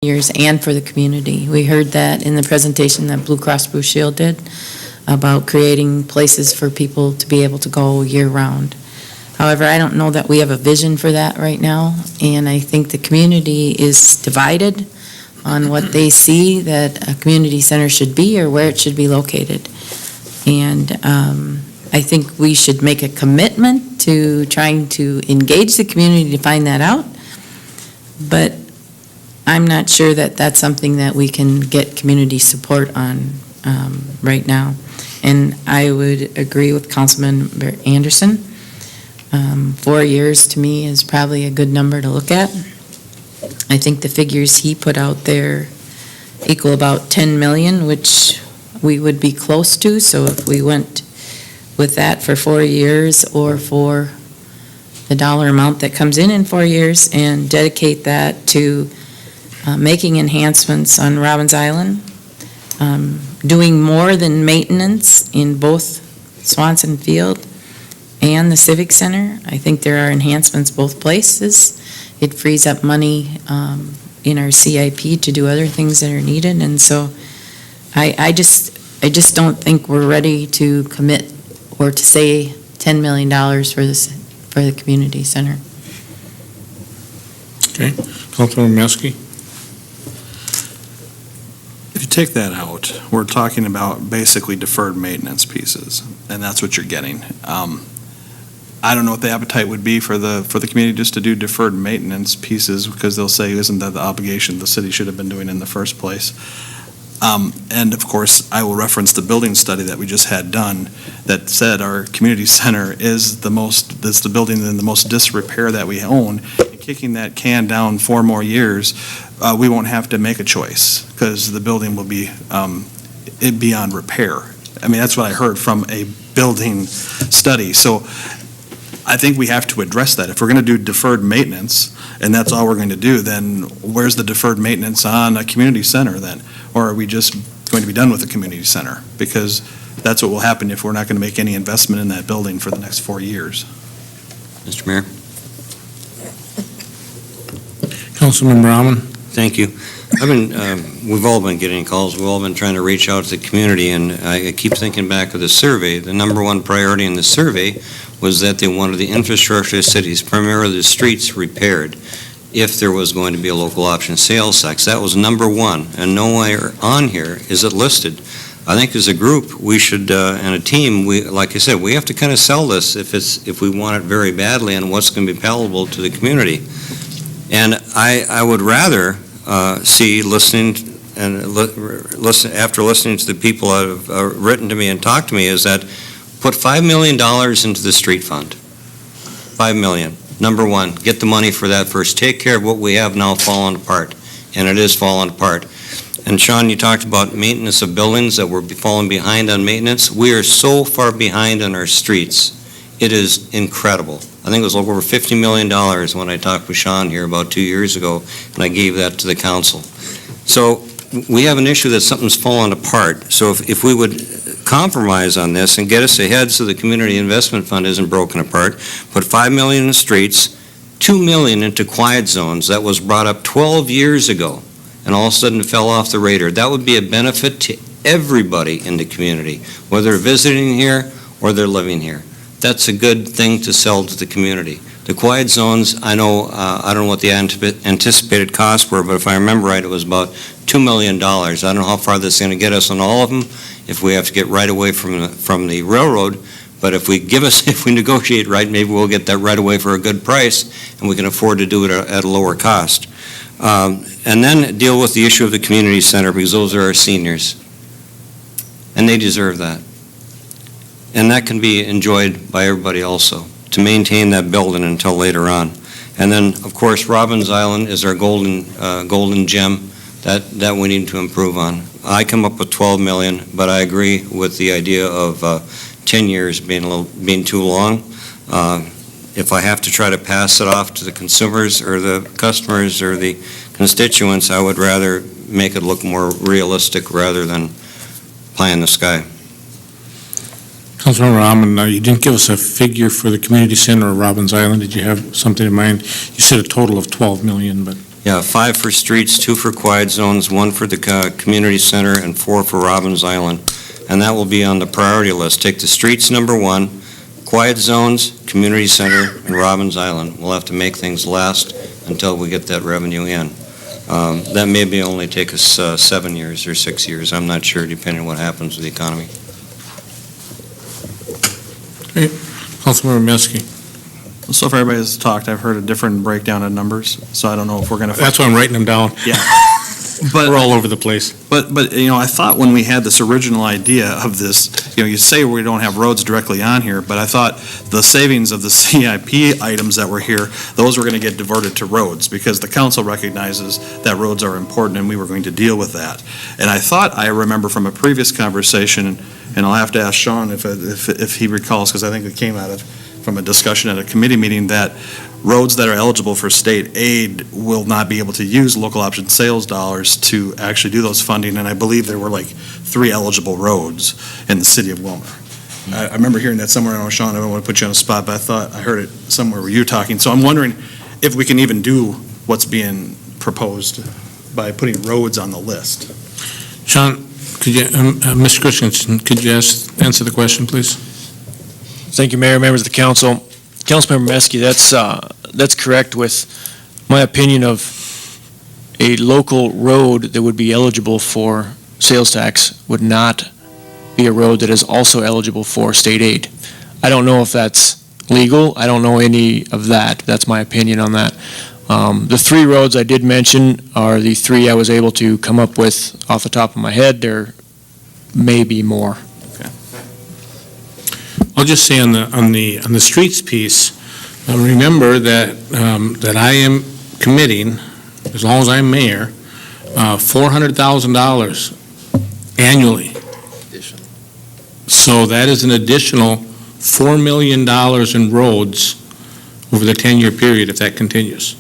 years and for the community. We heard that in the presentation that Blue Cross Blue Shield did about creating places for people to be able to go year-round. However, I don't know that we have a vision for that right now, and I think the community is divided on what they see that a community center should be or where it should be located. And I think we should make a commitment to trying to engage the community to find that out, but I'm not sure that that's something that we can get community support on right now. And I would agree with Councilman Anderson. 4 years to me is probably a good number to look at. I think the figures he put out there equal about 10 million, which we would be close to. So if we went with that for 4 years or for the dollar amount that comes in 4 years and dedicate that to making enhancements on Robbins Island, doing more than maintenance in both Swanson Field and the Civic Center. I think there are enhancements both places. It frees up money in our CIP to do other things that are needed, and so I just don't think we're ready to commit or to say $10 million for the community center. Okay, Councilman Maskey. If you take that out, we're talking about basically deferred maintenance pieces, and that's what you're getting. I don't know what the appetite would be for the community just to do deferred maintenance pieces, because they'll say, isn't that the obligation the city should have been doing in the first place? And of course, I will reference the building study that we just had done that said our community center is the building in the most disrepair that we own. And kicking that can down 4 more years, we won't have to make a choice because the building will be beyond repair. I mean, that's what I heard from a building study. So I think we have to address that. If we're going to do deferred maintenance and that's all we're going to do, then where's the deferred maintenance on a community center then? Or are we just going to be done with the community center? Because that's what will happen if we're not going to make any investment in that building for the next 4 years. Mr. Mayor. Councilman Brahman. Thank you. We've all been getting calls. We've all been trying to reach out to the community, and I keep thinking back of the survey. The number one priority in the survey was that they wanted the infrastructure of cities, primarily the streets, repaired if there was going to be a local option sales tax. That was number one, and nowhere on here is it listed. I think as a group, we should, and a team, like I said, we have to kind of sell this if we want it very badly and what's going to be palatable to the community. And I would rather see, after listening to the people that have written to me and talked to me, is that put $5 million into the street fund. $5 million. Number one, get the money for that first. Take care of what we have now falling apart, and it is falling apart. And Sean, you talked about maintenance of buildings, that we're falling behind on maintenance. We are so far behind on our streets. It is incredible. I think it was over $50 million when I talked with Sean here about 2 years ago, and I gave that to the council. So we have an issue that something's falling apart. So if we would compromise on this and get us ahead so the community investment fund isn't broken apart, put $5 million in the streets, $2 million into quiet zones. That was brought up 12 years ago, and all of a sudden it fell off the radar. That would be a benefit to everybody in the community, whether they're visiting here or they're living here. That's a good thing to sell to the community. The quiet zones, I know, I don't know what the anticipated costs were, but if I remember right, it was about $2 million. I don't know how far this is going to get us on all of them, if we have to get right away from the railroad, but if we negotiate right, maybe we'll get that right away for a good price, and we can afford to do it at a lower cost. And then deal with the issue of the community center, because those are our seniors, and they deserve that. And that can be enjoyed by everybody also, to maintain that building until later on. And then, of course, Robbins Island is our golden gem that we need to improve on. I come up with 12 million, but I agree with the idea of 10 years being too long. If I have to try to pass it off to the consumers or the customers or the constituents, I would rather make it look more realistic rather than pie in the sky. Councilman Rahman, you didn't give us a figure for the community center or Robbins Island. Did you have something in mind? You said a total of 12 million, but Yeah, 5 for streets, 2 for quiet zones, 1 for the community center, and 4 for Robbins Island. And that will be on the priority list. Take the streets, number 1, quiet zones, community center, and Robbins Island. We'll have to make things last until we get that revenue in. That may only take us 7 years or 6 years. I'm not sure, depending on what happens with the economy. Councilmember Metzger. So far, everybody has talked, I've heard a different breakdown of numbers, so I don't know if we're going to. That's why I'm writing them down. Yeah. We're all over the place. But, I thought when we had this original idea of this, you say we don't have roads directly on here, but I thought the savings of the CIP items that were here, those were going to get diverted to roads, because the council recognizes that roads are important, and we were going to deal with that. And I thought I remember from a previous conversation, and I'll have to ask Sean if he recalls, because I think it came from a discussion at a committee meeting, that roads that are eligible for state aid will not be able to use local option sales dollars to actually do those funding, and I believe there were like 3 eligible roads in the city of Willmar. I remember hearing that somewhere. I don't know, Sean, I don't want to put you on the spot, but I thought I heard it somewhere where you were talking. So I'm wondering if we can even do what's being proposed by putting roads on the list. Sean, could you, Mr. Christensen, could you answer the question, please? Thank you, Mayor, members of the council. Councilmember Metzger, that's correct with my opinion of a local road that would be eligible for sales tax would not be a road that is also eligible for state aid. I don't know if that's legal. I don't know any of that. That's my opinion on that. The 3 roads I did mention are the 3 I was able to come up with off the top of my head. There may be more. I'll just say on the streets piece, remember that I am committing, as long as I'm mayor, $400,000 annually. So that is an additional $4 million in roads over the 10-year period if that continues.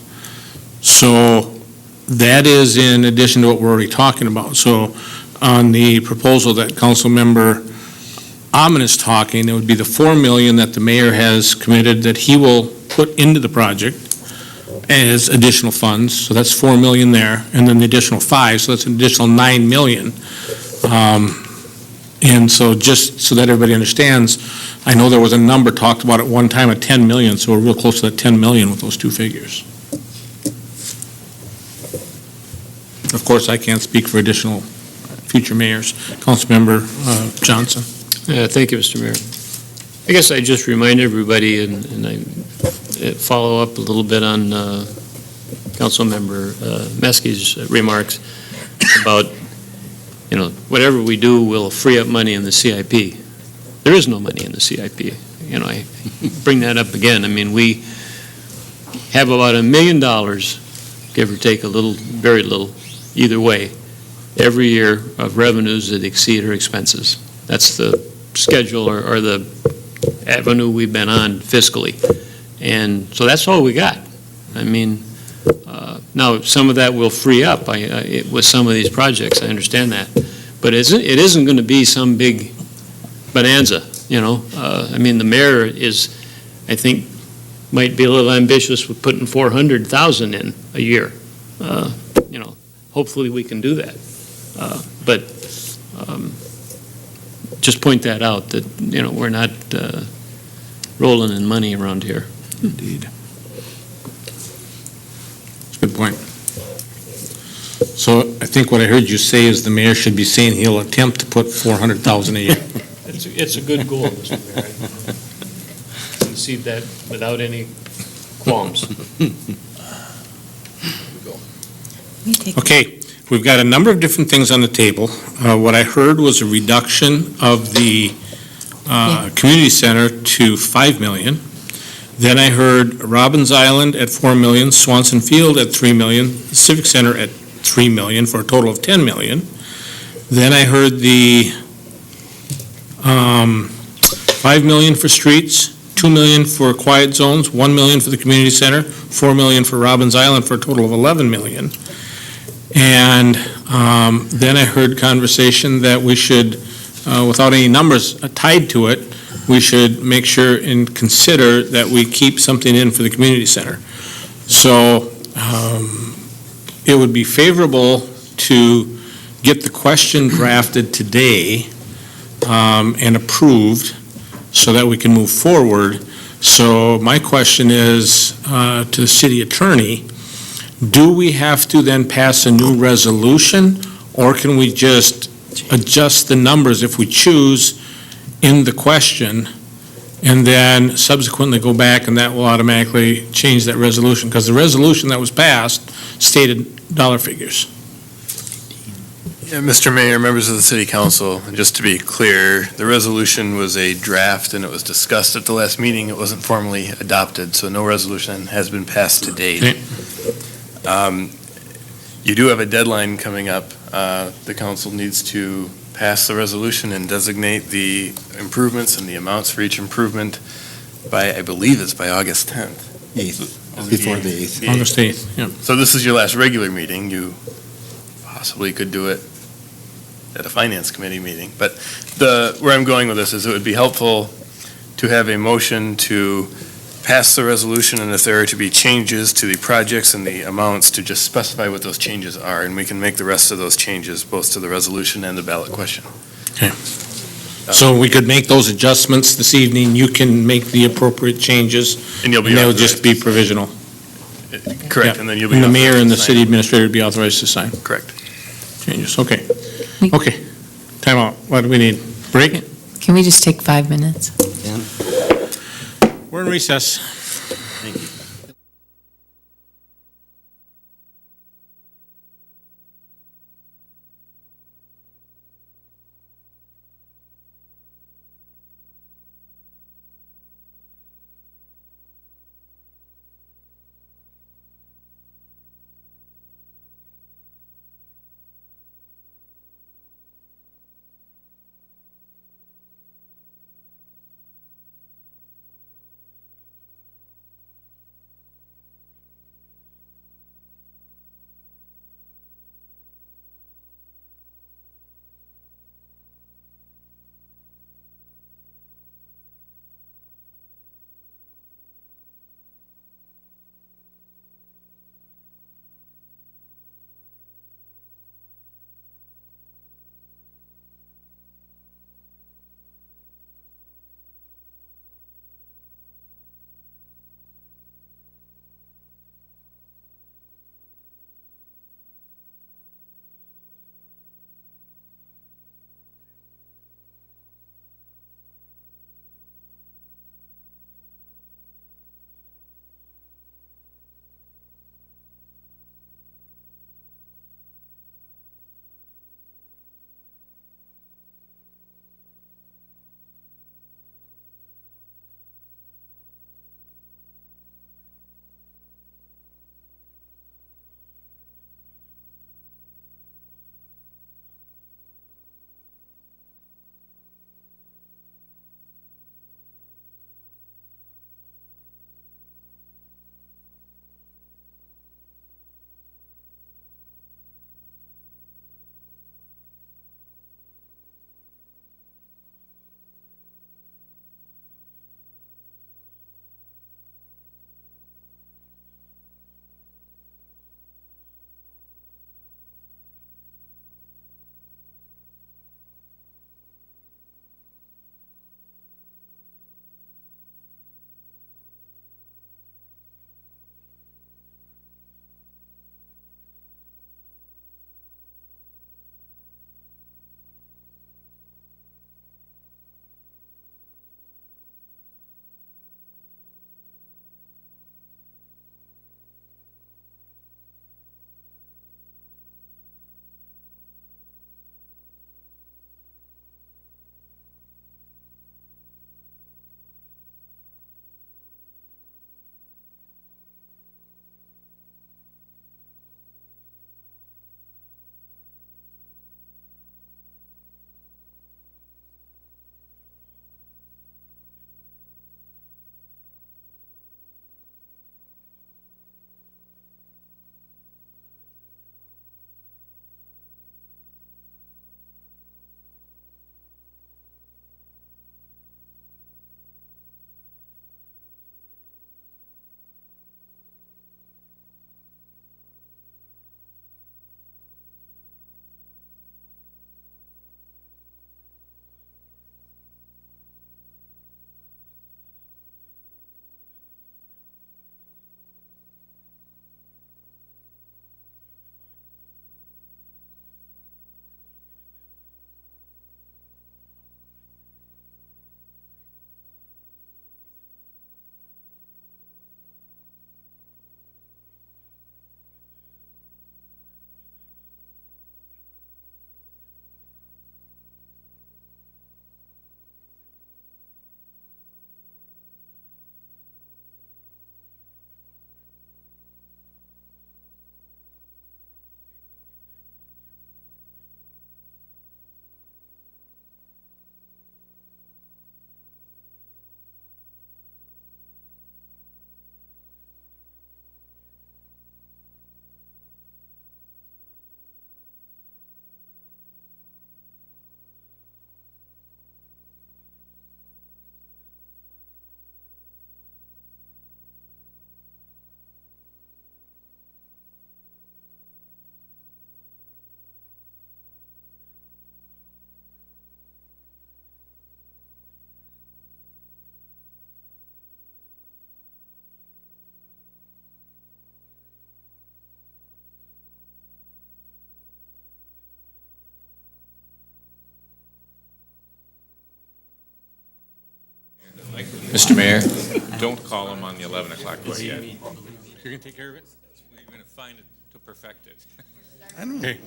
So that is in addition to what we're already talking about. So on the proposal that Councilmember Amon is talking, it would be the $4 million that the mayor has committed that he will put into the project as additional funds. So that's $4 million there, and then the additional 5, so that's an additional $9 million. And so just so that everybody understands, I know there was a number talked about at one time of 10 million, so we're real close to that 10 million with those 2 figures. Of course, I can't speak for additional future mayors. Councilmember Johnson. Thank you, Mr. Mayor. I guess I just remind everybody, and I follow up a little bit on Councilmember Metzger's remarks about, whatever we do will free up money in the CIP. There is no money in the CIP. I bring that up again. I mean, we have about $1 million, give or take a little, very little, either way, every year of revenues that exceed our expenses. That's the schedule or the avenue we've been on fiscally. And so that's all we got. I mean, now some of that will free up with some of these projects, I understand that. But it isn't going to be some big bonanza, I mean, the mayor is, I think, might be a little ambitious with putting 400,000 in a year. Hopefully we can do that. But just point that out, that, we're not rolling in money around here. Indeed. That's a good point. So I think what I heard you say is the mayor should be saying he'll attempt to put 400,000 a year. It's a good goal, Mr. Mayor. I concede that without any qualms. Okay, we've got a number of different things on the table. What I heard was a reduction of the community center to 5 million. Then I heard Robbins Island at 4 million, Swanson Field at 3 million, Civic Center at 3 million for a total of 10 million. Then I heard the 5 million for streets, 2 million for quiet zones, 1 million for the community center, 4 million for Robbins Island for a total of 11 million. And then I heard conversation that we should, without any numbers tied to it, we should make sure and consider that we keep something in for the community center. So it would be favorable to get the question drafted today and approved so that we can move forward. So my question is to the city attorney, do we have to then pass a new resolution, or can we just adjust the numbers if we choose in the question, and then subsequently go back, and that will automatically change that resolution? Because the resolution that was passed stated dollar figures. Yeah, Mr. Mayor, members of the City Council, and just to be clear, the resolution was a draft and it was discussed at the last meeting. It wasn't formally adopted, so no resolution has been passed to date. Okay. You do have a deadline coming up. The council needs to pass the resolution and designate the improvements and the amounts for each improvement by, I believe it's by August 10th. 8th, before the 8th. August 8th, yeah. So this is your last regular meeting. You possibly could do it at a finance committee meeting. But where I'm going with this is it would be helpful to have a motion to pass the resolution, and if there are to be changes to the projects and the amounts, to just specify what those changes are, and we can make the rest of those changes both to the resolution and the ballot question. So we could make those adjustments this evening. You can make the appropriate changes, And you'll be and they'll just be authorized. provisional. Correct, Yeah. and then you'll be. And the mayor and the authorized to city administrator would be authorized to sign sign. Correct. changes. Okay. Okay. Time out. What do we need? Break? Can we just take 5 minutes? We're in recess. Thank you. Mr. Mayor? Don't call him on the 11 o'clock vote yet. You're going to take care of it? You're going to find it to perfect it. I don't know. Okay.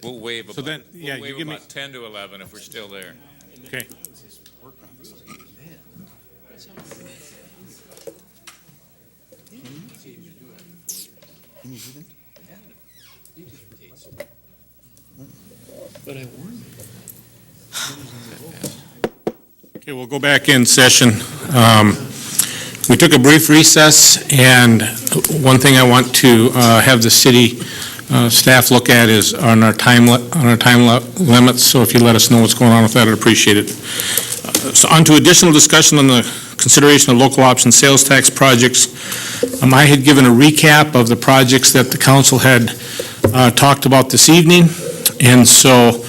We'll waive So then, about, yeah, we'll you waive give me- about 10 to 11 if we're still there. Okay. Can you do that? But I warned Okay, we'll go back in session. We took a brief recess, and one thing I want to have the city staff look at is on our time limits, so if you let us know what's going on with that, I'd appreciate it. So on to additional discussion on the consideration of local option sales tax projects. I had given a recap of the projects that the council had talked about this evening, and so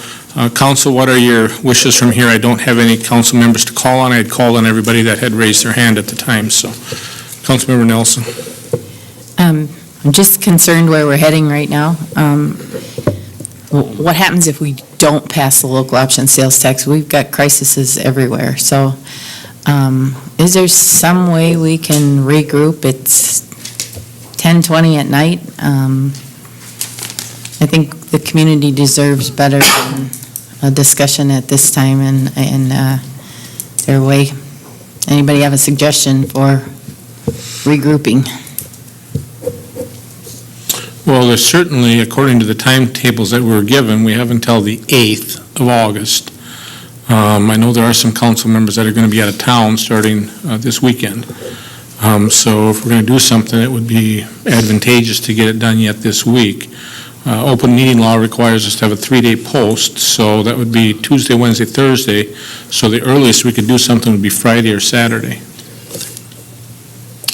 council, what are your wishes from here? I don't have any council members to call on. I had called on everybody that had raised their hand at the time, so. Councilmember Nelson. I'm just concerned where we're heading right now. What happens if we don't pass the local option sales tax? We've got crises everywhere, so is there some way we can regroup? It's 10:20 at night. I think the community deserves better than a discussion at this time and their way. Anybody have a suggestion for regrouping? Well, there's certainly, according to the timetables that we were given, we have until the 8th of August. I know there are some council members that are going to be out of town starting this weekend. So if we're going to do something, it would be advantageous to get it done yet this week. Open meeting law requires us to have a 3-day post, so that would be Tuesday, Wednesday, Thursday. So the earliest we could do something would be Friday or Saturday.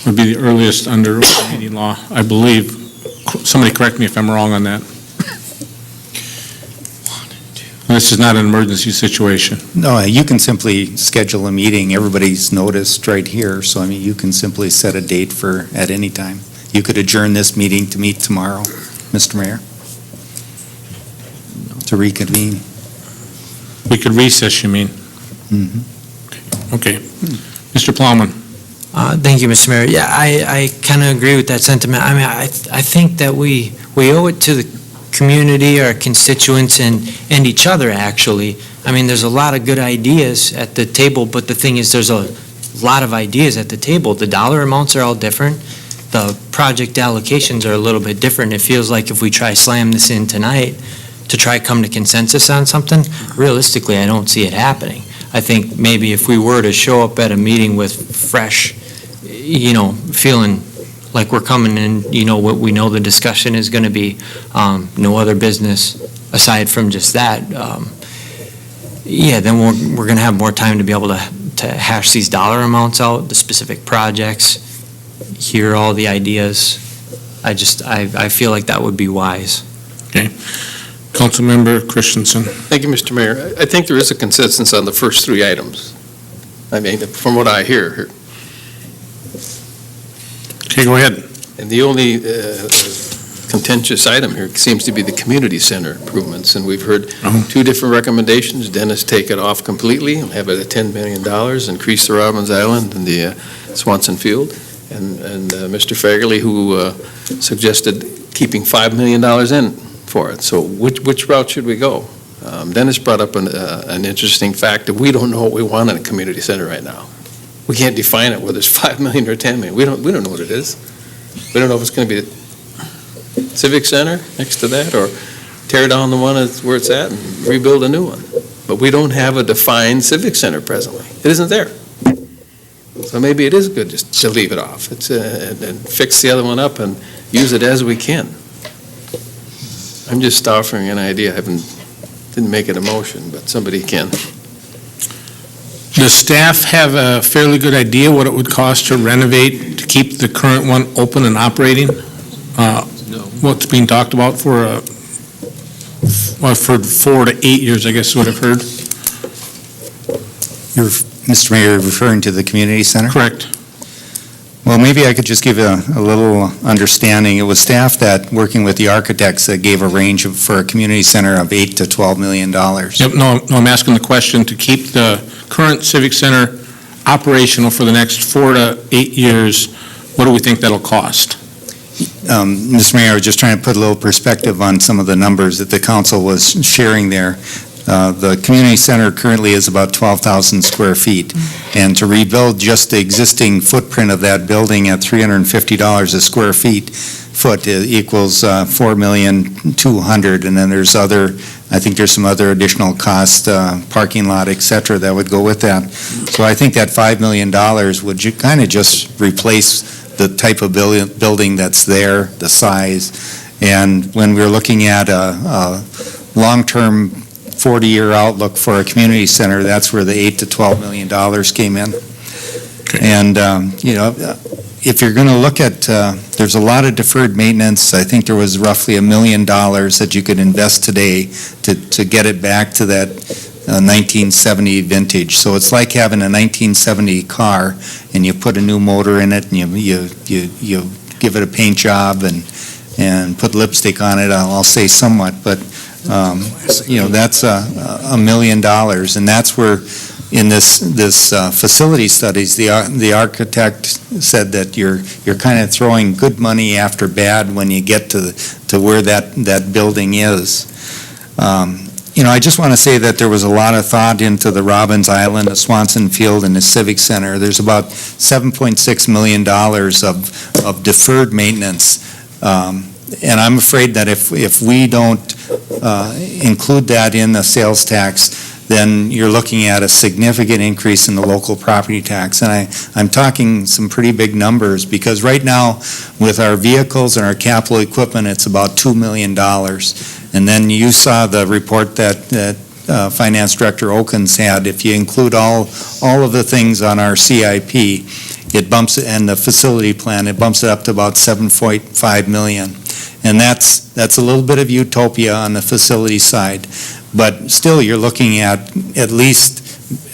Would be the earliest under open meeting law, I believe. Somebody correct me if I'm wrong on that. This is not an emergency situation. No, you can simply schedule a meeting. Everybody's noticed right here, so I mean, you can simply set a date for at any time. You could adjourn this meeting to meet tomorrow, Mr. Mayor, to reconvene. We could recess, you mean? Mhm. Okay. Mr. Plowman? Thank you, Mr. Mayor. Yeah, I kind of agree with that sentiment. I mean, I think that we owe it to the community, our constituents, and each other, actually. I mean, there's a lot of good ideas at the table, but the thing is, there's a lot of ideas at the table. The dollar amounts are all different. The project allocations are a little bit different. It feels like if we try slam this in tonight to try come to consensus on something, realistically, I don't see it happening. I think maybe if we were to show up at a meeting with fresh, feeling like we're coming in, what we know the discussion is going to be, no other business aside from just that, then we're going to have more time to be able to hash these dollar amounts out, the specific projects, hear all the ideas. I feel like that would be wise. Okay. Councilmember Christensen. Thank you, Mr. Mayor. I think there is a consensus on the first three items. I mean, from what I hear. Okay, go ahead. And the only contentious item here seems to be the community center improvements. And we've heard two different recommendations. Dennis take it off completely and have it at $10 million, increase the Robbins Island and the Swanson Field. And Mr. Fagerly, who suggested keeping $5 million in for it. So which route should we go? Dennis brought up an interesting fact that we don't know what we want in a community center right now. We can't define it, whether it's 5 million or 10 million. We don't know what it is. We don't know if it's going to be the Civic Center next to that, or tear down the one where it's at and rebuild a new one. But we don't have a defined Civic Center presently. It isn't there. So maybe it is good just to leave it off. It's and fix the other one up and use it as we can. I'm just offering an idea. I didn't make it a motion, but somebody can. Does staff have a fairly good idea what it would cost to renovate, to keep the current one open and operating? What's being talked about for 4 to 8 years, I guess is what I've heard? You're, Mr. Mayor, referring to the community center? Correct. Well, maybe I could just give a little understanding. It was staff that, working with the architects, that gave a range for a community center of $8 to $12 million. Yep, no, I'm asking the question to keep the current Civic Center operational for the next 4 to 8 years, what do we think that'll cost? Mr. Mayor, I was just trying to put a little perspective on some of the numbers that the council was sharing there. The community center currently is about 12,000 square feet, and to rebuild just the existing footprint of that building at $350 a square foot equals $4,200,000, and then there's I think there's some other additional cost, parking lot, et cetera, that would go with that. So I think that $5 million would kind of just replace the type of building that's there, the size. And when we're looking at a long-term 40-year outlook for a community center, that's where the $8 to $12 million came in. And, if you're going to look at, there's a lot of deferred maintenance. I think there was roughly $1 million that you could invest today to get it back to that 1970 vintage. So it's like having a 1970 car, and you put a new motor in it, and you give it a paint job and put lipstick on it. I'll say somewhat, but that's $1 million, and that's where in this facility studies, the architect said that you're kind of throwing good money after bad when you get to where that building is. I just want to say that there was a lot of thought into the Robbins Island, the Swanson Field, and the Civic Center. There's about $7.6 million of deferred maintenance. And I'm afraid that if we don't include that in the sales tax, then you're looking at a significant increase in the local property tax. And I'm talking some pretty big numbers, because right now, with our vehicles and our capital equipment, it's about $2 million. And then you saw the report that Finance Director Okens had. If you include all of the things on our CIP, it bumps, and the facility plan, it bumps it up to about $7.5 million. And that's a little bit of utopia on the facility side. But still, you're looking at least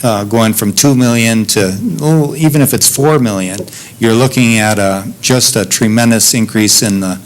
going from 2 million to, even if it's 4 million, you're looking at just a tremendous increase in the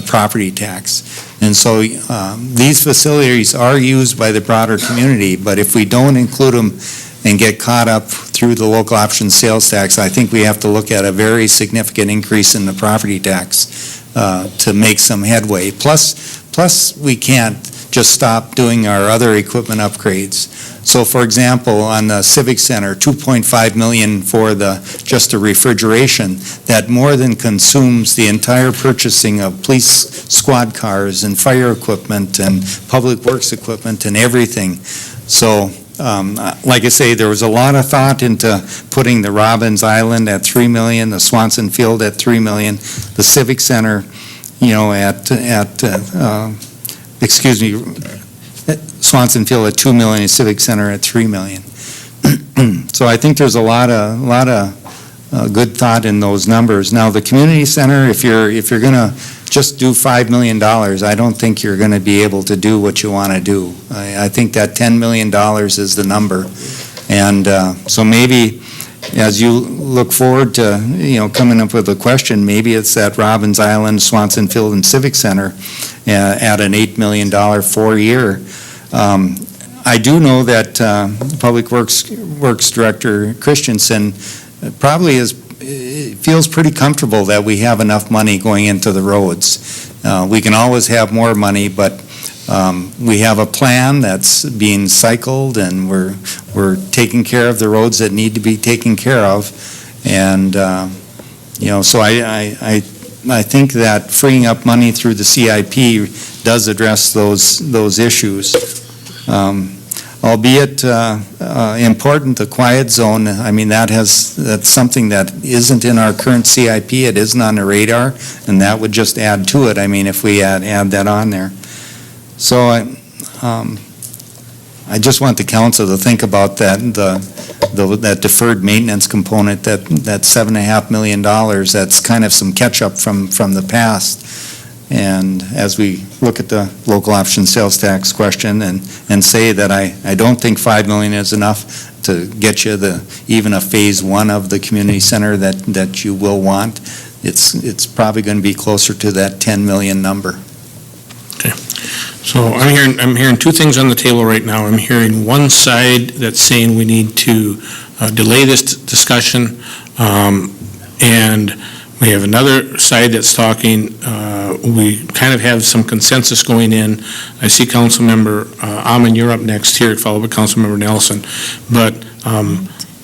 property tax. And so these facilities are used by the broader community, but if we don't include them and get caught up through the local option sales tax, I think we have to look at a very significant increase in the property tax to make some headway. Plus we can't just stop doing our other equipment upgrades. So for example, on the Civic Center, $2.5 million for just the refrigeration, that more than consumes the entire purchasing of police squad cars and fire equipment and public works equipment and everything. So like I say, there was a lot of thought into putting the Robbins Island at $3 million, the Swanson Field at $3 million, the Civic Center, Swanson Field at $2 million, Civic Center at $3 million. So I think there's a lot of good thought in those numbers. Now, the community center, if you're going to just do $5 million, I don't think you're going to be able to do what you want to do. I think that $10 million is the number. And so maybe as you look forward to, coming up with a question, maybe it's that Robbins Island, Swanson Field, and Civic Center at an $8 million 4-year. I do know that Public Works Director Christensen probably feels pretty comfortable that we have enough money going into the roads. We can always have more money, but we have a plan that's being cycled, and we're taking care of the roads that need to be taken care of. And so I think that freeing up money through the CIP does address those issues. Albeit important, the quiet zone, I mean, that's something that isn't in our current CIP. It isn't on the radar, and that would just add to it, I mean, if we add that on there. So I just want the council to think about that, that deferred maintenance component, that $7.5 million, that's kind of some catch-up from the past. And as we look at the local option sales tax question and say that I don't think $5 million is enough to get you even a phase 1 of the community center that you will want, it's probably going to be closer to that $10 million number. So I'm hearing two things on the table right now. I'm hearing one side that's saying we need to delay this discussion, and we have another side that's talking, we kind of have some consensus going in. I see Councilmember Amon, you're up next here, followed by Councilmember Nelson. But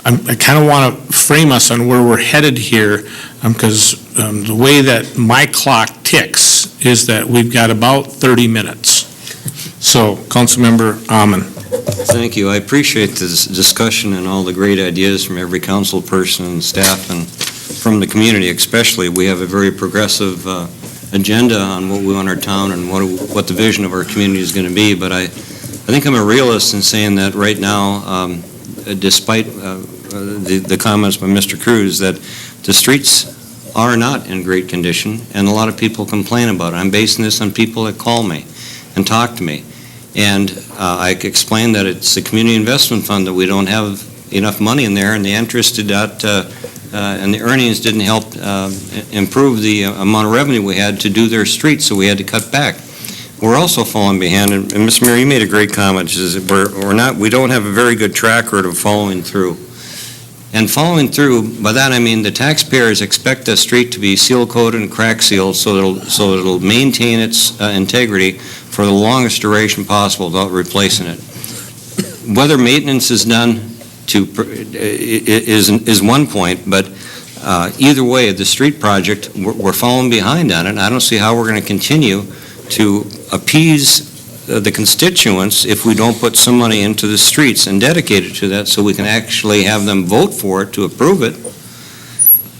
I kind of want to frame us on where we're headed here, because the way that my clock ticks is that we've got about 30 minutes. So, Councilmember Amon. Thank you. I appreciate this discussion and all the great ideas from every council person and staff and from the community especially. We have a very progressive agenda on what we want our town and what the vision of our community is going to be. But I think I'm a realist in saying that right now, despite the comments by Mr. Cruz, that the streets are not in great condition, and a lot of people complain about it. I'm basing this on people that call me and talk to me. And I explained that it's the community investment fund that we don't have enough money in there, and the interest did not, and the earnings didn't help improve the amount of revenue we had to do their streets, so we had to cut back. We're also falling behind, and Mr. Mayor, you made a great comment, is that we don't have a very good track record of following through. And following through, by that I mean the taxpayers expect the street to be seal coated and crack sealed so it'll maintain its integrity for the longest duration possible without replacing it. Whether maintenance is done is one point, but either way, the street project, we're falling behind on it, and I don't see how we're going to continue to appease the constituents if we don't put some money into the streets and dedicate it to that so we can actually have them vote for it to approve it.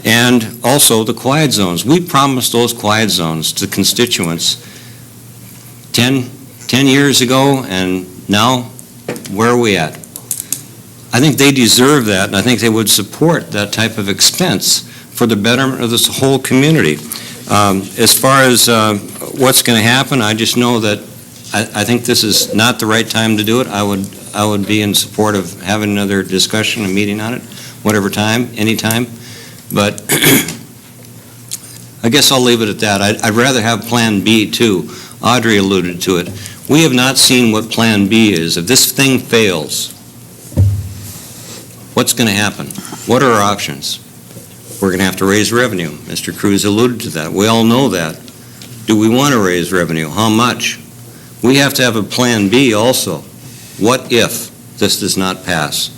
And also the quiet zones. We promised those quiet zones to constituents 10 years ago, and now where are we at? I think they deserve that, and I think they would support that type of expense for the betterment of this whole community. As far as what's going to happen, I just know that I think this is not the right time to do it. I would be in support of having another discussion, a meeting on it, whatever time, anytime. But I guess I'll leave it at that. I'd rather have Plan B too. Audrey alluded to it. We have not seen what Plan B is. If this thing fails, what's going to happen? What are our options? We're going to have to raise revenue. Mr. Cruz alluded to that. We all know that. Do we want to raise revenue? How much? We have to have a Plan B also. What if this does not pass?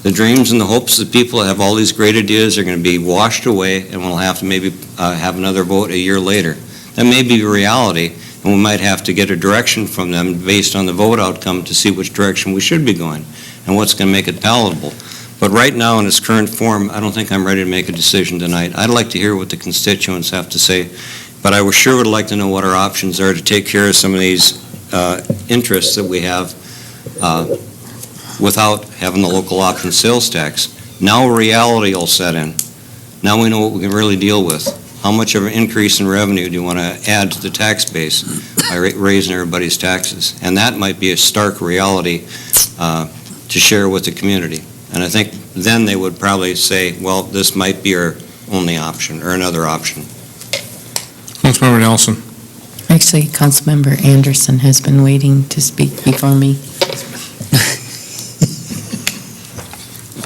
The dreams and the hopes that people have all these great ideas are going to be washed away, and we'll have to maybe have another vote a year later. That may be reality, and we might have to get a direction from them based on the vote outcome to see which direction we should be going and what's going to make it palatable. But right now, in its current form, I don't think I'm ready to make a decision tonight. I'd like to hear what the constituents have to say, but I sure would like to know what our options are to take care of some of these interests that we have without having the local option sales tax. Now reality will set in. Now we know what we can really deal with. How much of an increase in revenue do you want to add to the tax base by raising everybody's taxes? And that might be a stark reality to share with the community. And I think then they would probably say, well, this might be our only option or another option. Councilmember Nelson. Actually, Councilmember Anderson has been waiting to speak before me.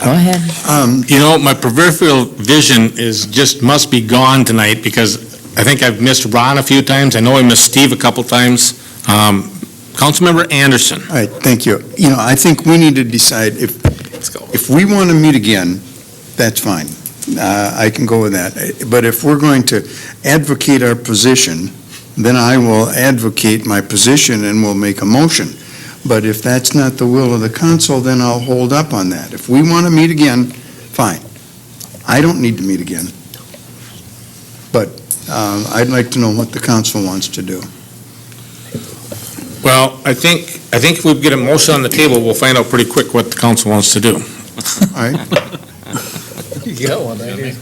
Go ahead. You know, my peripheral vision must be gone tonight because I think I've missed Ron a few times. I know I missed Steve a couple times. Councilmember Anderson. All right, thank you. You know, I think we need to decide if we want to meet again, that's fine. I can go with that. But if we're going to advocate our position, then I will advocate my position and we'll make a motion. But if that's not the will of the council, then I'll hold up on that. If we want to meet again, fine. I don't need to meet again. But I'd like to know what the council wants to do. Well, I think if we get a motion on the table, we'll find out pretty quick what the council wants to do. All right? You got one, right?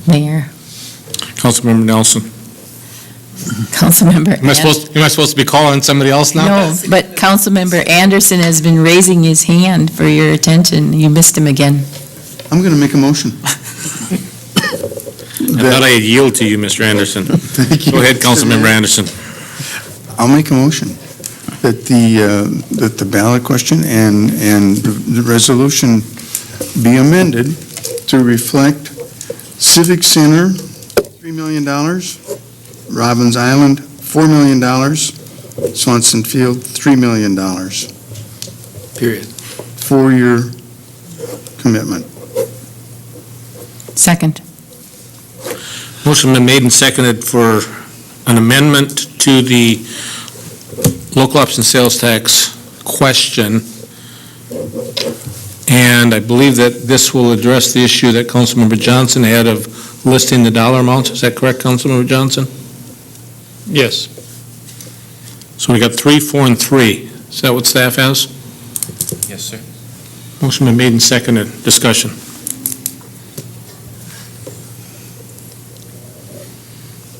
Mayor, Councilmember Nelson. Councilmember. Am I supposed to be calling somebody else now? No, but Councilmember Anderson has been raising his hand for your attention. You missed him again. I'm going to make a motion. I thought I'd yield to you, Mr. Anderson. Thank you. Go ahead, Councilmember Anderson. I'll make a motion that the ballot question and the resolution be amended to reflect Civic Center, $3 million, Robbins Island, $4 million, Swanson Field, $3 million. Period. 4-year commitment. Second. Motion been made and seconded for an amendment to the local option sales tax question. And I believe that this will address the issue that Councilmember Johnson had of listing the dollar amounts. Is that correct, Councilmember Johnson? Yes. So we got 3, 4, and 3. Is that what staff has? Yes, sir. Motion been made and seconded. Discussion.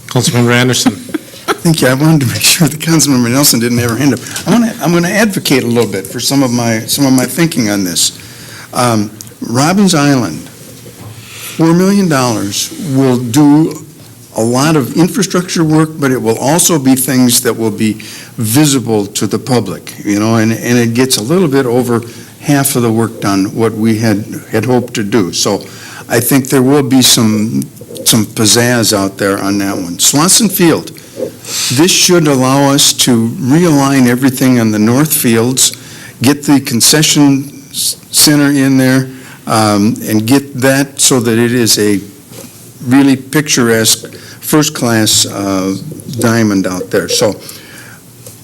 Councilmember Anderson. Thank you. I wanted to make sure that Councilmember Nelson didn't have her hand up. I'm going to advocate a little bit for some of my thinking on this. Robbins Island, $4 million will do a lot of infrastructure work, but it will also be things that will be visible to the public, and it gets a little bit over half of the work done, what we had hoped to do. So I think there will be some pizzazz out there on that one. Swanson Field, this should allow us to realign everything on the north fields, get the concession center in there, and get that so that it is a really picturesque, first-class diamond out there. So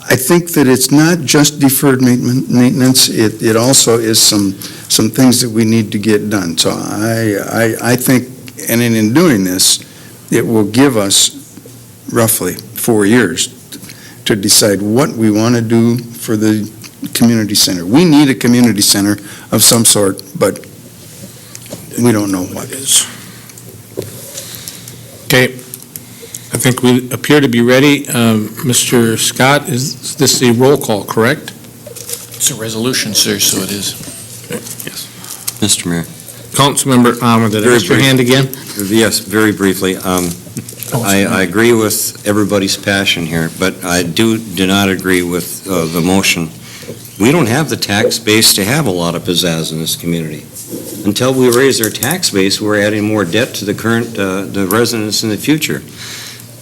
I think that it's not just deferred maintenance, it also is some things that we need to get done. So I think, and in doing this, it will give us roughly 4 years to decide what we want to do for the community center. We need a community center of some sort, but we don't know what is. Okay. I think we appear to be ready. Mr. Scott, is this a roll call, correct? It's a resolution, sir, so it is. Yes. Mr. Mayor. Councilmember, did I raise your hand again? Yes, very briefly. I agree with everybody's passion here, but I do not agree with the motion. We don't have the tax base to have a lot of pizzazz in this community. Until we raise our tax base, we're adding more debt to the current, the residents in the future.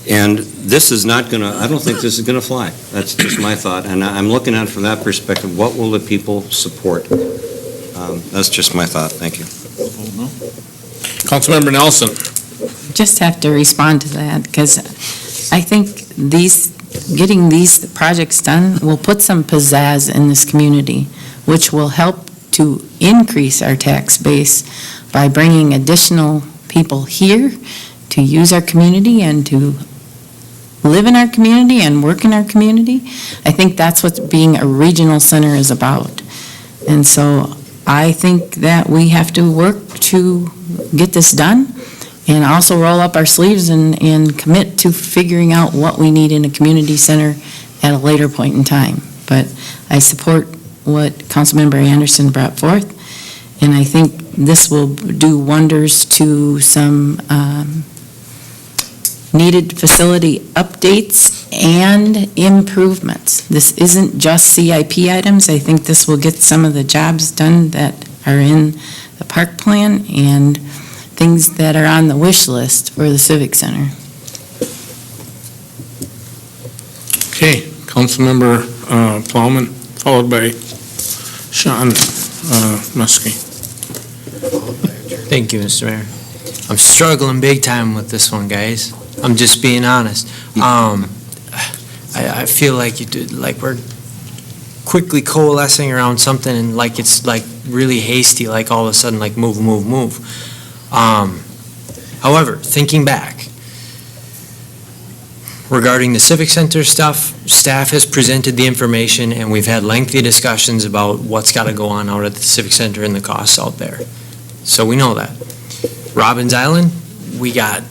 And this is not going to, I don't think this is going to fly. That's just my thought. And I'm looking at it from that perspective. What will the people support? That's just my thought. Thank you. Councilmember Nelson. Just have to respond to that, because I think getting these projects done will put some pizzazz in this community, which will help to increase our tax base by bringing additional people here to use our community and to live in our community and work in our community. I think that's what being a regional center is about. And so I think that we have to work to get this done and also roll up our sleeves and commit to figuring out what we need in a community center at a later point in time. But I support what Councilmember Anderson brought forth, and I think this will do wonders to some needed facility updates and improvements. This isn't just CIP items. I think this will get some of the jobs done that are in the park plan and things that are on the wish list for the Civic Center. Okay, Councilmember Plowman, followed by Sean Muskie. Thank you, Mr. Mayor. I'm struggling big time with this one, guys. I'm just being honest. I feel like we're quickly coalescing around something and like it's like really hasty, like all of a sudden like move. However, thinking back, regarding the Civic Center stuff, staff has presented the information and we've had lengthy discussions about what's got to go on out at the Civic Center and the costs out there. So we know that. Robbins Island, we got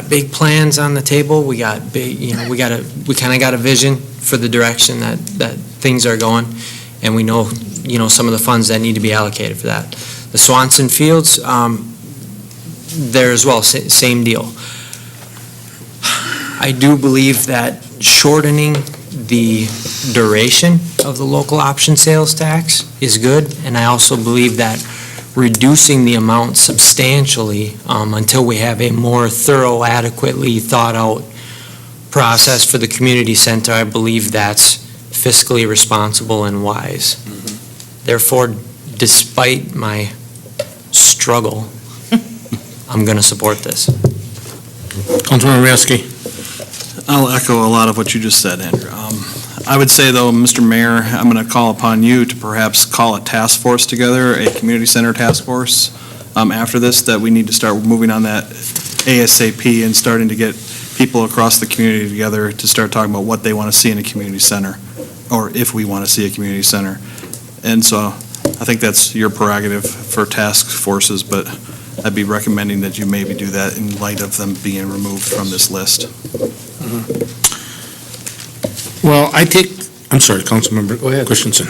big plans on the table. We got big, we kind of got a vision for the direction that things are going, and we know, some of the funds that need to be allocated for that. The Swanson Fields, there as well, same deal. I do believe that shortening the duration of the local option sales tax is good, and I also believe that reducing the amount substantially until we have a more thorough, adequately thought-out process for the community center, I believe that's fiscally responsible and wise. Therefore, despite my struggle, I'm going to support this. Councilmember Maskey. I'll echo a lot of what you just said, Andrew. I would say, though, Mr. Mayor, I'm going to call upon you to perhaps call a task force together, a community center task force, after this, that we need to start moving on that ASAP and starting to get people across the community together to start talking about what they want to see in a community center, or if we want to see a community center. And so I think that's your prerogative for task forces, but I'd be recommending that you maybe do that in light of them being removed from this list. Well, I'm sorry, Councilmember Christensen.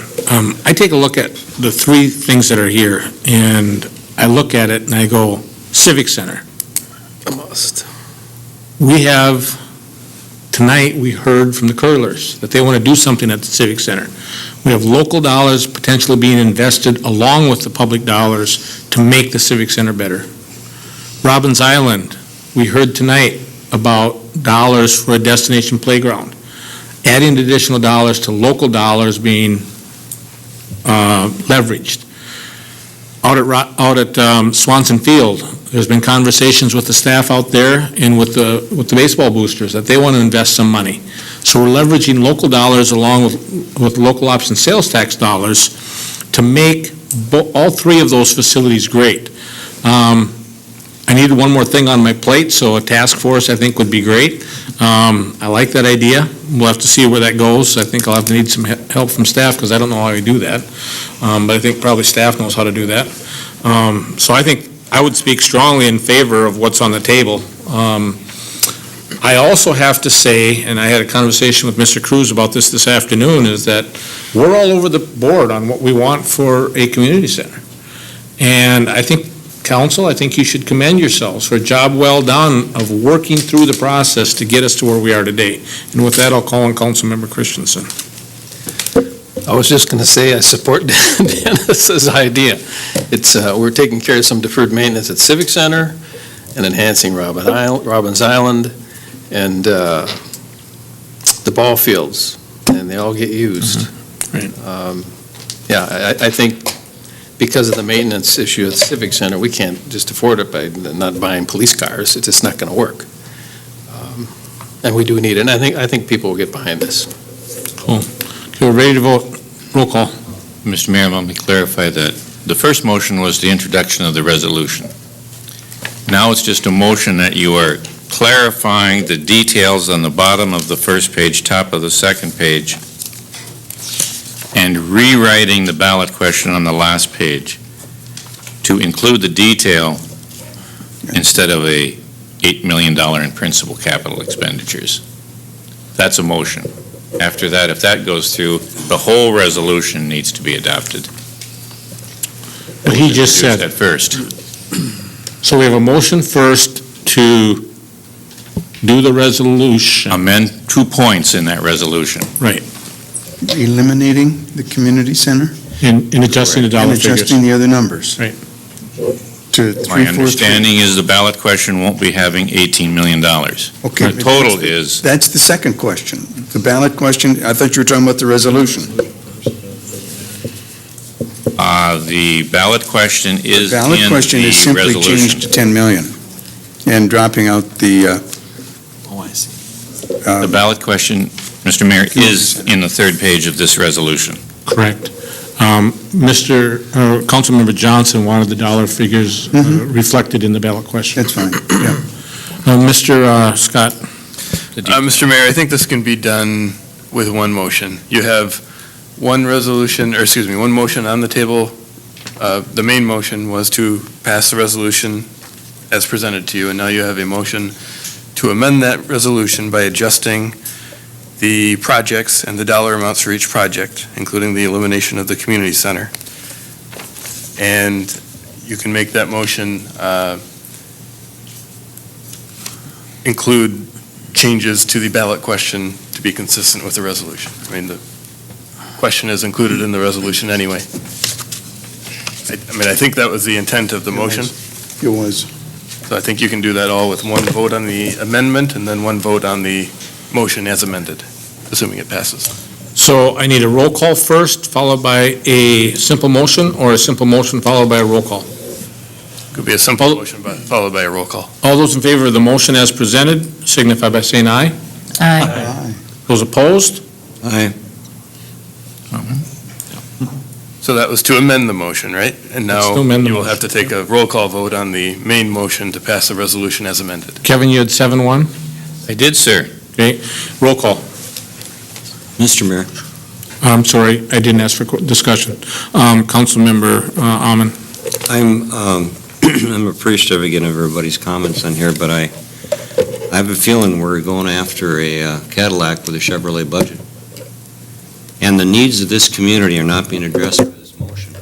I take a look at the three things that are here, and I look at it and I go, Civic Center. A must. We have, tonight, we heard from the Curlers that they want to do something at the Civic Center. We have local dollars potentially being invested along with the public dollars to make the Civic Center better. Robbins Island, we heard tonight about dollars for a destination playground. Adding additional dollars to local dollars being leveraged. Out at Swanson Field, there's been conversations with the staff out there and with the baseball boosters that they want to invest some money. So we're leveraging local dollars along with local option sales tax dollars to make all three of those facilities great. I needed one more thing on my plate, so a task force I think would be great. I like that idea. We'll have to see where that goes. I think I'll have to need some help from staff because I don't know how you do that. But I think probably staff knows how to do that. So I think I would speak strongly in favor of what's on the table. I also have to say, and I had a conversation with Mr. Cruz about this afternoon, is that we're all over the board on what we want for a community center. And I think, Council, I think you should commend yourselves for a job well done of working through the process to get us to where we are today. And with that, I'll call on Councilmember Christensen. I was just going to say I support Dennis's idea. It's, we're taking care of some deferred maintenance at Civic Center and enhancing Robbins Island and the ball fields, and they all get used. Right. Yeah, I think because of the maintenance issue at the Civic Center, we can't just afford it by not buying police cars. It's just not going to work. And we do need it, and I think people will get behind this. Cool. Okay, we're ready to vote. Roll call. Mr. Mayor, let me clarify that. The first motion was the introduction of the resolution. Now it's just a motion that you are clarifying the details on the bottom of the first page, top of the second page, and rewriting the ballot question on the last page to include the detail instead of a $8 million in principal capital expenditures. That's a motion. After that, if that goes through, the whole resolution needs to be adopted. What he just said. At first. So we have a motion first to do the resolution. Amend 2 points in that resolution. Right. Eliminating the community center In adjusting the dollar and figures. adjusting the other numbers. Right. To My 343. understanding is the ballot question won't be having $18 million. Okay. The total is, That's the second question. The ballot question, I thought you were talking about the resolution. the ballot question is The ballot in question is the simply changed resolution. to 10 million and dropping out the, Oh, I see. The ballot question, Mr. Mayor, is in the third page of this resolution. Correct. Councilmember Johnson wanted the dollar figures reflected in the ballot question. that's fine, yeah. Mr. Scott? Mr. Mayor, I think this can be done with one motion. You have one resolution, or excuse me, one motion on the table. The main motion was to pass the resolution as presented to you, and now you have a motion to amend that resolution by adjusting the projects and the dollar amounts for each project, including the elimination of the community center. And you can make that motion include changes to the ballot question to be consistent with the resolution. I mean, the question is included in the resolution anyway. I think that was the intent of the motion. It was. So I think you can do that all with one vote on the amendment and then one vote on the motion as amended, assuming it passes. So I need a roll call first, followed by a simple motion, or a simple motion followed by a roll call? Could be a simple motion followed by a roll call. All those in favor of the motion as presented signify by saying aye. Aye. Those opposed? Aye. So that was to amend the motion, right? And That's now to amend the you will motion. have to take a roll call vote on the main motion to pass the resolution as amended. Kevin, you had 7-1? I did, sir. Okay, roll call. Mr. Mayor, I'm sorry, I didn't ask for discussion. Councilmember Amon. I'm appreciative again of everybody's comments on here, but I have a feeling we're going after a Cadillac with a Chevrolet budget. And the needs of this community are not being addressed by this motion.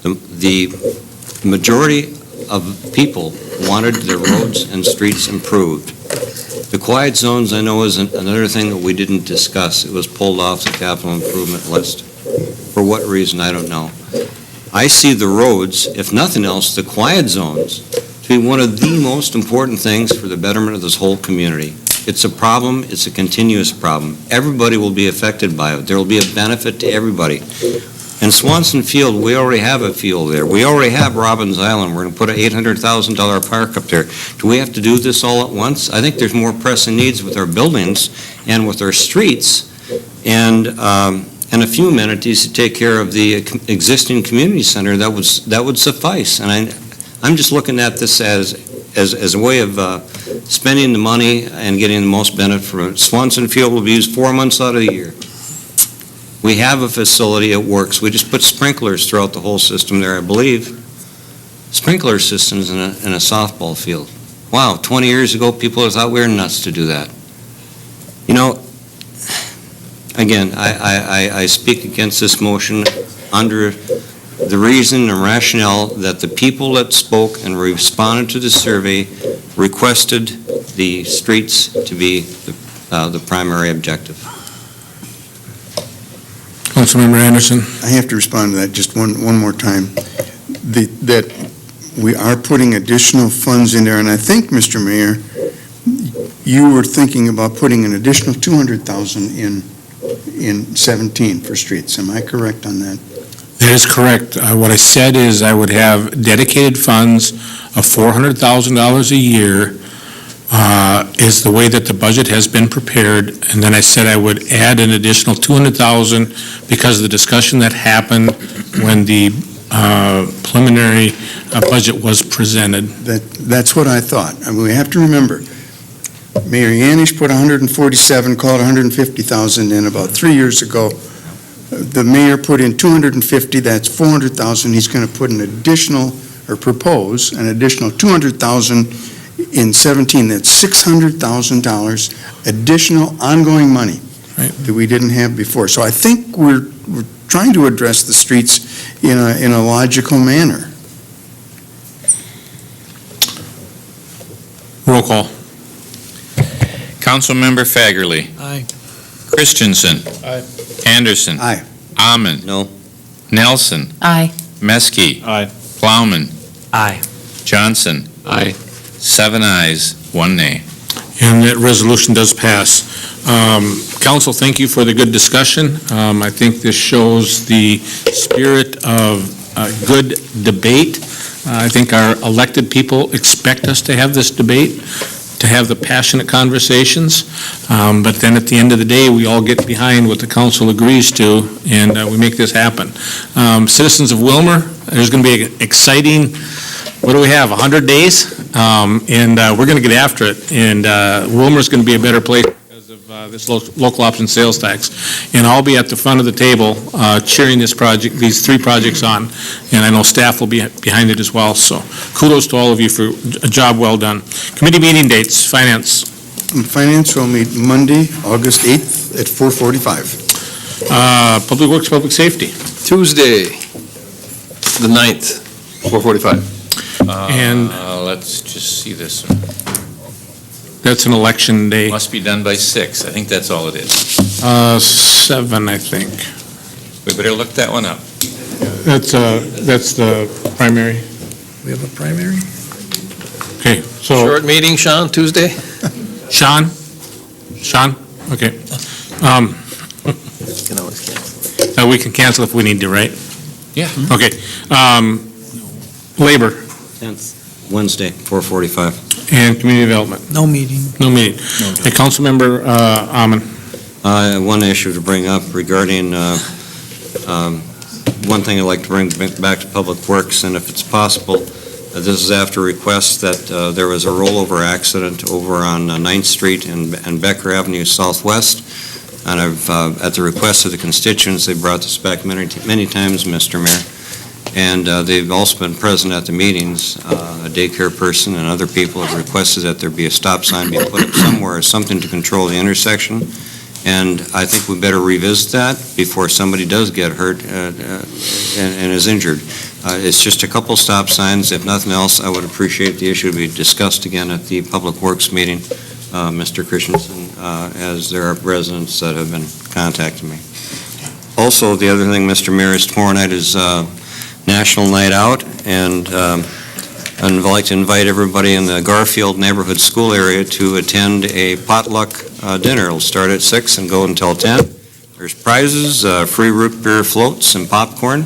The majority of people wanted their roads and streets improved. The quiet zones, I know, is another thing that we didn't discuss. It was pulled off the capital improvement list. For what reason, I don't know. I see the roads, if nothing else, the quiet zones, to be one of the most important things for the betterment of this whole community. It's a problem, it's a continuous problem. Everybody will be affected by it. There will be a benefit to everybody. In Swanson Field, we already have a field there. We already have Robbins Island. We're going to put an $800,000 park up there. Do we have to do this all at once? I think there's more pressing needs with our buildings and with our streets and a few amenities to take care of the existing community center. That would suffice. And I'm just looking at this as a way of spending the money and getting the most benefit from it. Swanson Field will be used 4 months out of the year. We have a facility, it works. We just put sprinklers throughout the whole system there, I believe. Sprinkler systems in a softball field. Wow, 20 years ago, people thought we were nuts to do that. You know, again, I speak against this motion under the reason and rationale that the people that spoke and responded to the survey requested the streets to be the primary objective. Councilmember Anderson. I have to respond to that just one more time. That we are putting additional funds in there, and I think, Mr. Mayor, you were thinking about putting an additional $200,000 in 17 for streets. Am I correct on that? That is correct. What I said is I would have dedicated funds of $400,000 a year is the way that the budget has been prepared, and then I said I would add an additional $200,000 because of the discussion that happened when the preliminary budget was presented. That's what I thought. I mean, we have to remember, Mayor Yanish put 147, called 150,000 in about 3 years ago. The mayor put in 250, that's 400,000. He's going to put an additional, or propose an additional 200,000 in 17. That's $600,000 additional ongoing money that we didn't have before. So I think we're trying to address the streets in a logical manner. Roll call. Councilmember Fagerly. Aye. Christensen. Aye. Anderson. Aye. Amon. No. Nelson. Aye. Meske. Aye. Plowman. Aye. Johnson. Aye. 7 ayes, 1 nay. And that resolution does pass. Council, thank you for the good discussion. I think this shows the spirit of good debate. I think our elected people expect us to have this debate, to have the passionate conversations, but then at the end of the day, we all get behind what the council agrees to, and we make this happen. Citizens of Willmar, there's going to be an exciting, what do we have, 100 days? And we're going to get after it, and Willmar's going to be a better place because of this local option sales tax. And I'll be at the front of the table cheering this project, these 3 projects on, and I know staff will be behind it as well. So kudos to all of you for a job well done. Committee meeting dates, Finance. Finance will meet Monday, August 8th at 4:45. Public Works, Public Safety. Tuesday, the 9th, 4:45. And let's just see this one. That's an election day. Must be done by 6. I think that's all it is. 7, I think. We better look that one up. That's the primary. We have a primary? Okay, so, Short meeting, Sean, Tuesday? Sean? Sean? Okay. You can always cancel. We can cancel if we need to, right? Yeah. Okay. Labor 10th, Wednesday, 4:45. and community development, No meeting. no meeting. Hey, Councilmember Amon. One issue to bring up regarding, one thing I'd like to bring back to Public Works, and if it's possible, this is after request that there was a rollover accident over on 9th Street and Becker Avenue Southwest, and I've, at the request of the constituents, they brought this back many times, Mr. Mayor, and they've also been present at the meetings. A daycare person and other people have requested that there be a stop sign be put up somewhere, or something to control the intersection. And I think we better revisit that before somebody does get hurt and is injured. It's just a couple stop signs. If nothing else, I would appreciate the issue to be discussed again at the Public Works meeting, Mr. Christensen, as there are residents that have been contacting me. Also, the other thing, Mr. Mayor, is tomorrow night is National Night Out, and I'd like to invite everybody in the Garfield neighborhood school area to attend a potluck dinner. It'll start at 6 and go until 10. There's prizes, free root beer floats and popcorn,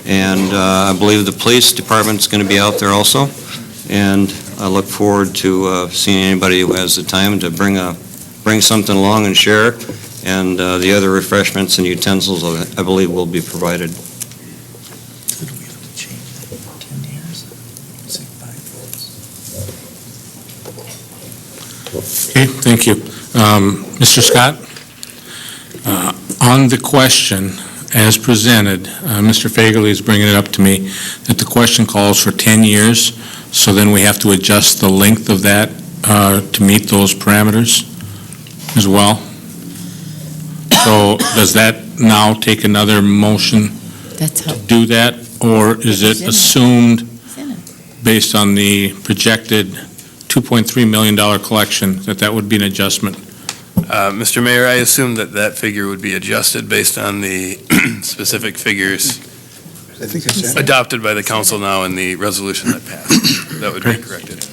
and I believe the police department's going to be out there also. And I look forward to seeing anybody who has the time to bring something along and share, and the other refreshments and utensils, I believe, will be provided. Okay, thank you. Mr. Scott, on the question as presented, Mr. Fagerly is bringing it up to me that the question calls for 10 years, so then we have to adjust the length of that to meet those parameters as well. So does that now take another motion That's how, to do that, or is it It's in it. assumed it's in it. based on the projected $2.3 million collection, that would be an adjustment? Mr. Mayor, I assume that figure would be adjusted based on the specific figures I think I said. adopted by the council now in the resolution that passed. That would be corrected.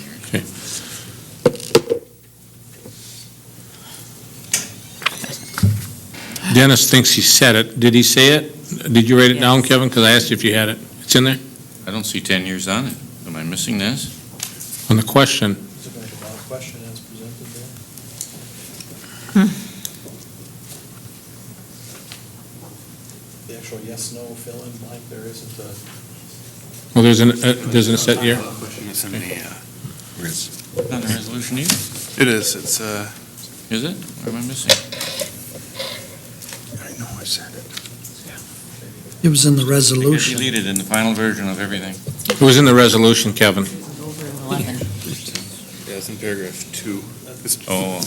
Dennis thinks he said it. Did he say it? Did you write it down, Kevin? Because I asked you if you had it. It's in there? I don't see 10 years on it. Am I missing this? On the question. Question as presented there. The actual yes/no fill-in blank, there isn't a. Well, there's a set year. It's in the, Not in the resolution either. it is, it's, Is it? Or am I missing? I know I said it. It was in the I think I resolution. deleted in the final version of everything. It was in the resolution, Kevin. yeah, it's in paragraph 2. Oh,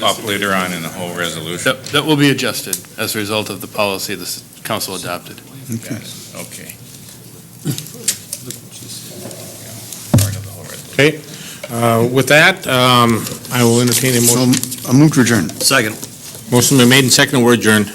up later on in the whole resolution. That will be adjusted as a result of the policy the council adopted. Okay. Okay. Part of the whole resolution. Okay. With that, I will entertain a motion. I'll move to adjourn. Second. Motion been made and seconded. We're adjourned.